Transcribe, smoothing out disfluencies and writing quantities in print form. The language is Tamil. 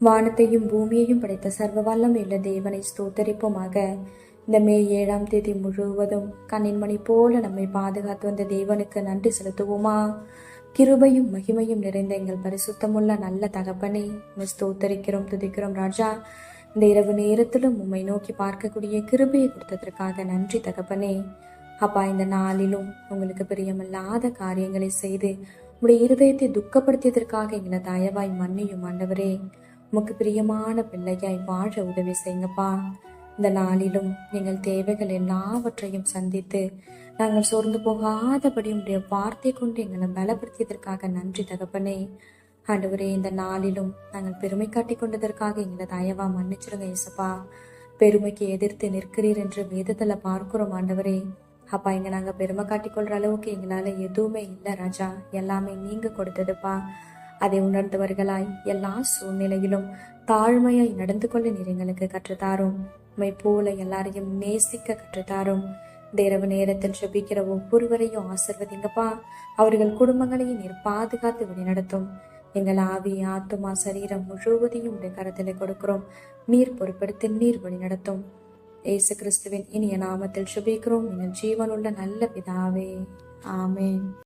வானத்தையும் பூமியையும் படைத்த சர்வ வல்லமையுள்ள தேவனை ஸ்தோத்தரிப்போமாக. இந்த மே 7ஆம் தேதி முழுவதும் கண்ணின் மணி போல நம்மை பாதுகாத்து வந்த தேவனுக்கு நன்றி செலுத்துவோமா? கிருபையும் மகிமையும் நிறைந்த எங்கள் பரிசுத்தமுள்ள நல்ல தகப்பனை ஸ்தோத்தரிக்கிறோம், துதிக்கிறோம் ராஜா. இந்த இரவு நேரத்திலும் உம்மை நோக்கி பார்க்கக்கூடிய கிருபையை கொடுத்ததற்காக நன்றி தகப்பனே. அப்பா, இந்த நாளிலும் உங்களுக்கு பிரியமில்லாத காரியங்களை செய்து உடைய இருதயத்தை துக்கப்படுத்தியதற்காக எங்களை தயவாய் மன்னியும் ஆண்டவரே. உமக்கு பிரியமான பிள்ளையாய் வாழ உதவி செய்யுங்கப்பா. இந்த நாளிலும் எங்கள் தேவைகள் எல்லாவற்றையும் சந்தித்து நாங்கள் சோர்ந்து போகாதபடி உடைய வார்த்தை கொண்டு எங்களை பலப்படுத்தியதற்காக நன்றி தகப்பனே. ஆண்டவரே, இந்த நாளிலும் நாங்கள் பெருமை காட்டி கொண்டதற்காக எங்களை தயவா மன்னிச்சிருங்க இயேசுப்பா. பெருமைக்கு எதிர்த்து நிற்கிறீர் என்று வேதத்துல பார்க்கிறோம் ஆண்டவரே. அப்பா, இங்க நாங்க பெருமை காட்டிக்கொள்ற அளவுக்கு எங்களால எதுவுமே இல்லை ராஜா, எல்லாமே நீங்க கொடுத்ததுப்பா. அதை உணர்ந்தவர்களாய் எல்லா சூழ்நிலையிலும் தாழ்மையாய் நடந்து கொள்ள நீர் எங்களுக்கு கற்றுத்தாரும். உம்மை போல எல்லாரையும் நேசிக்க கற்றுத்தாரும். இந்த இரவு நேரத்தில் ஜெபிக்கிற ஒவ்வொருவரையும் ஆசிர்வதிங்கப்பா. அவர்கள் குடும்பங்களையும் நீர் பாதுகாத்து வழிநடத்தும். எங்கள் ஆவி, ஆத்துமா, சரீரம் முழுவதையும் உடைய கரத்திலே கொடுக்கிறோம். நீர் பொறுப்படுத்தி நீர் வழிநடத்தும். இயேசு கிறிஸ்துவின் இனிய நாமத்தில் ஜெபிக்கிறோம் எங்கள் ஜீவனுள்ள நல்ல பிதாவே, ஆமென்.